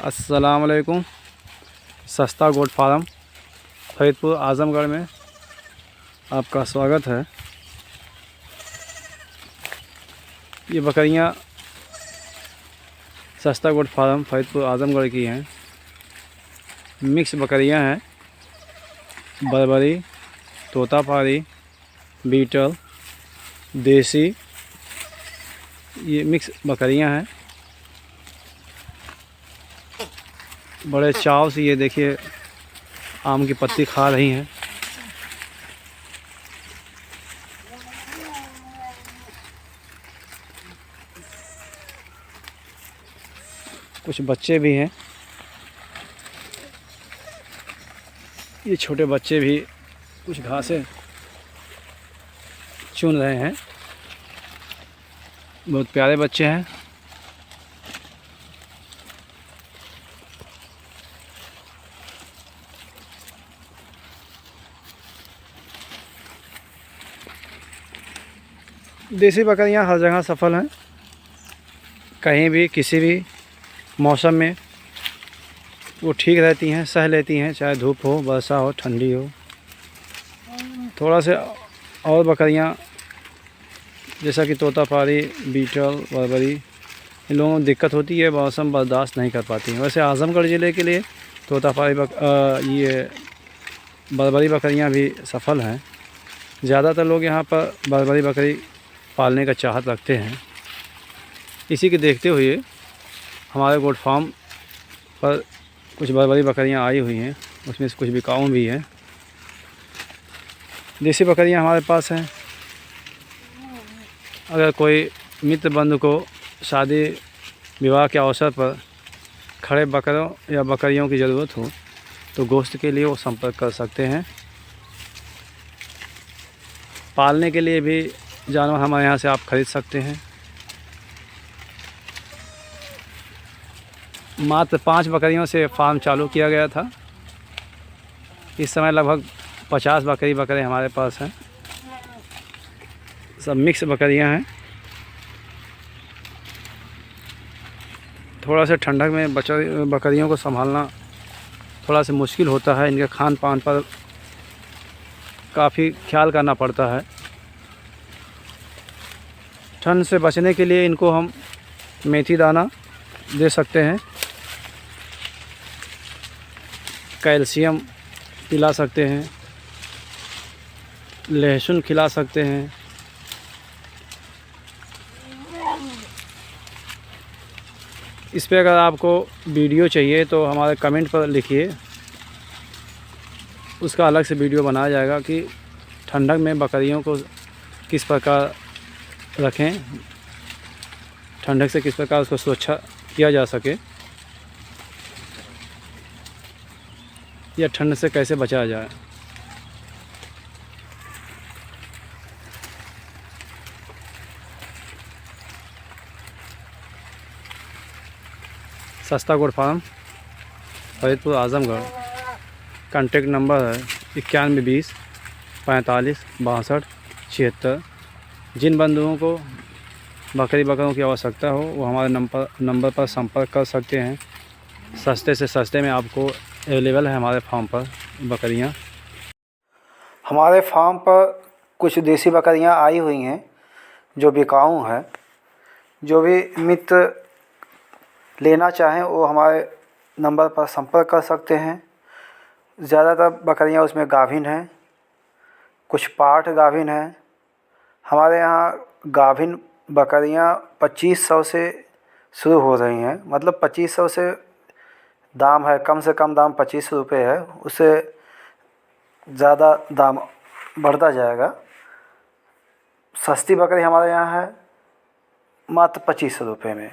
अस्सलाम वालेकुम। सस्ता गोट फार्म फरीदपुर आज़मगढ़ में आपका स्वागत है। ये बकरियां सस्ता गोट फार्म फरीदपुर आज़मगढ़ की हैं। मिक्स बकरियां हैं, बर्बरी, तोतापारी, बीटल, देसी, ये मिक्स बकरियां हैं। बड़े चाव से ये देखिए आम की पत्ती खा रही हैं। कुछ बच्चे भी हैं, ये छोटे बच्चे भी कुछ घासें चुन रहे हैं। बहुत प्यारे बच्चे हैं। देसी बकरियां हर जगह सफल हैं। कहीं भी किसी भी मौसम में वो ठीक रहती हैं, सह लेती हैं, चाहे धूप हो, वर्षा हो, ठंडी हो। थोड़ा से और बकरियां जैसा कि तोतापारी, बीटल, बर्बरी, इन लोगों को दिक्कत होती है, मौसम बर्दाश्त नहीं कर पाती हैं। वैसे आज़मगढ़ ज़िले के लिए तोतापारी ये बर्बरी बकरियां भी सफल हैं। ज़्यादातर लोग यहाँ पर बर्बरी बकरी पालने का चाहत रखते हैं। इसी के देखते हुए हमारे गोट फार्म पर कुछ बर्बरी बकरियां आई हुई हैं, उसमें से कुछ बिकाऊ भी हैं। देसी बकरियां हमारे पास हैं। अगर कोई मित्र बंधु को शादी विवाह के अवसर पर खड़े बकरों या बकरियों की ज़रूरत हो तो गोश्त के लिए वो संपर्क कर सकते हैं। पालने के लिए भी जानवर हमारे यहाँ से आप ख़रीद सकते हैं। मात्र 5 बकरियों से फार्म चालू किया गया था। इस समय लगभग 50 बकरे हमारे पास हैं। सब मिक्स बकरियां हैं। थोड़ा सा ठंडक में बकरियों को संभालना थोड़ा सा मुश्किल होता है। इनके खान पान पर काफ़ी ख्याल करना पड़ता है। ठंड से बचने के लिए इनको हम मेथी दाना दे सकते हैं, कैल्शियम पिला सकते हैं, लहसुन खिला सकते हैं। इस पे अगर आपको वीडियो चाहिए तो हमारे कमेंट पर लिखिए, उसका अलग से वीडियो बनाया जाएगा कि ठंडक में बकरियों को किस प्रकार रखें, ठंडक से किस प्रकार उसको सुरक्षा किया जा सके या ठंड से कैसे बचाया जाए। सस्ता goat farm Faridpur Azamgarh. Contact number है 9120 45 62 76। जिन बंधुओं को बकरों की आवश्यकता हो वो हमारे नंबर पर संपर्क कर सकते हैं। सस्ते से सस्ते में आपको अवेलेबल है हमारे फार्म पर बकरियां। हमारे फार्म पर कुछ देसी बकरियां आई हुई हैं जो बिकाऊ हैं। जो भी मित्र लेना चाहें वो हमारे नंबर पर संपर्क कर सकते हैं। ज़्यादातर बकरियां उसमें गाभिन हैं, कुछ पाठ गाभिन हैं। हमारे यहाँ गाभिन बकरियां 2500 से शुरू हो रही हैं। मतलब 2500 से दाम है, कम से कम दाम 2500 रुपये है, उससे ज़्यादा दाम बढ़ता जाएगा। सस्ती बकरी हमारे यहाँ है मात्र 2500 रुपये में।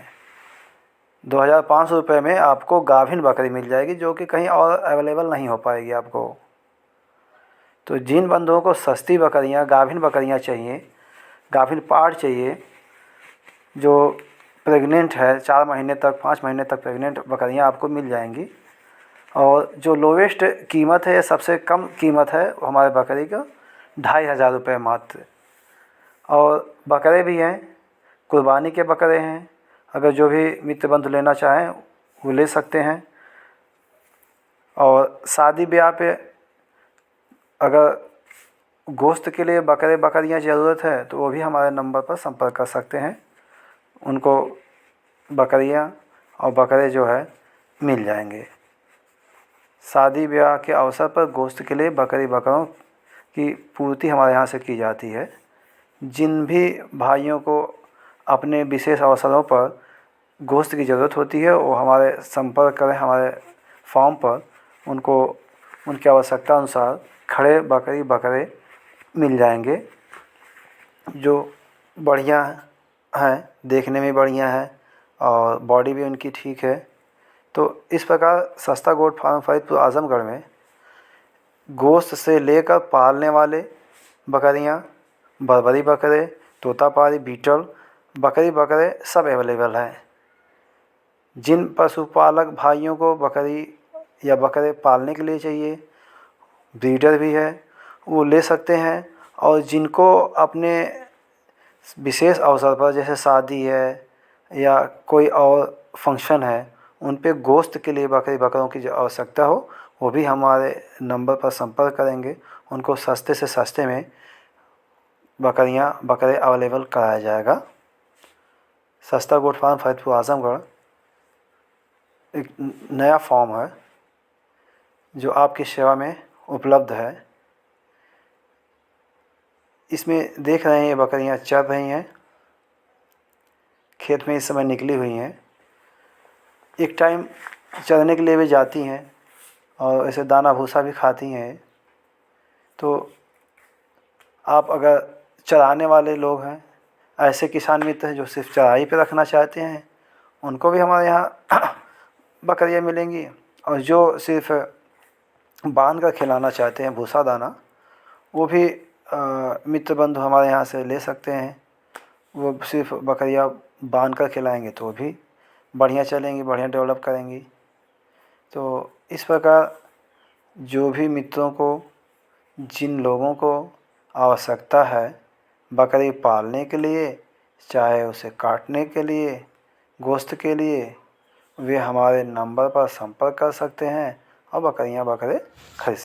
2500 रुपये में आपको गाभिन बकरी मिल जाएगी, जो कि कहीं और अवेलेबल नहीं हो पाएगी आपको। तो जिन बंधुओं को सस्ती बकरियां, गाभिन बकरियां चाहिए, गाभिन पाठ चाहिए, जो प्रेग्नेंट है, 4 महीने तक 5 महीने तक प्रेग्नेंट बकरियां आपको मिल जाएंगी। और जो लोवेस्ट कीमत है, सबसे कम कीमत है हमारे बकरी का 2500 रुपये मात्र। और बकरे भी हैं, कुर्बानी के बकरे हैं। अगर जो भी मित्र बंधु लेना चाहें वो ले सकते हैं। और शादी ब्याह पे अगर गोश्त के लिए बकरे बकरियां ज़रूरत है तो वो भी हमारे नंबर पर संपर्क कर सकते हैं, उनको बकरियां और बकरे जो है मिल जाएंगे। शादी ब्याह के अवसर पर गोश्त के लिए बकरी बकरों की पूर्ति हमारे यहाँ से की जाती है। जिन भी भाइयों को अपने विशेष अवसरों पर गोश्त की ज़रूरत होती है वो हमारे संपर्क करें हमारे फॉर्म पर, उनको उनकी आवश्यकता अनुसार खड़े बकरी बकरे मिल जाएंगे जो बढ़िया हैं, देखने में बढ़िया है और बॉडी भी उनकी ठीक है। तो इस प्रकार सस्ता गोट फार्म फरीदपुर आजमगढ़ में गोश्त से लेकर पालने वाले बकरियां, बर्बरी बकरे, तोतापारी, बीटल बकरी बकरे सब अवेलेबल हैं। जिन पशुपालक भाइयों को बकरी या बकरे पालने के लिए चाहिए, ब्रीडर भी है, वो ले सकते हैं। और जिनको अपने विशेष अवसर पर जैसे शादी है या कोई और फंक्शन है उन पे गोश्त के लिए बकरी बकरों की जो आवश्यकता हो वो भी हमारे नंबर पर संपर्क करेंगे, उनको सस्ते से सस्ते में बकरियां बकरे अवेलेबल कराया जाएगा। सस्ता गोट फार्म फरीदपुर आजमगढ़ एक नया फॉर्म है जो आपकी सेवा में उपलब्ध है। इसमें देख रहे हैं ये बकरियां चर रही हैं, खेत में इस समय निकली हुई हैं। एक टाइम चरने के लिए भी जाती हैं और ऐसे दाना भूसा भी खाती हैं। तो आप अगर चराने वाले लोग हैं, ऐसे किसान मित्र हैं जो सिर्फ चराई पे रखना चाहते हैं, उनको भी हमारे यहाँ बकरियाँ मिलेंगी। और जो सिर्फ बांध कर खिलाना चाहते हैं भूसा दाना, वो भी मित्र बंधु हमारे यहाँ से ले सकते हैं। वो सिर्फ बकरियाँ बांध कर खिलाएंगे तो वो भी बढ़िया चलेंगी, बढ़िया डेवलप करेंगी। तो इस प्रकार जो भी मित्रों को, जिन लोगों को आवश्यकता है बकरी पालने के लिए, चाहे उसे काटने के लिए, गोश्त के लिए, वे हमारे नंबर पर संपर्क कर सकते हैं और बकरियां बकरे खरीद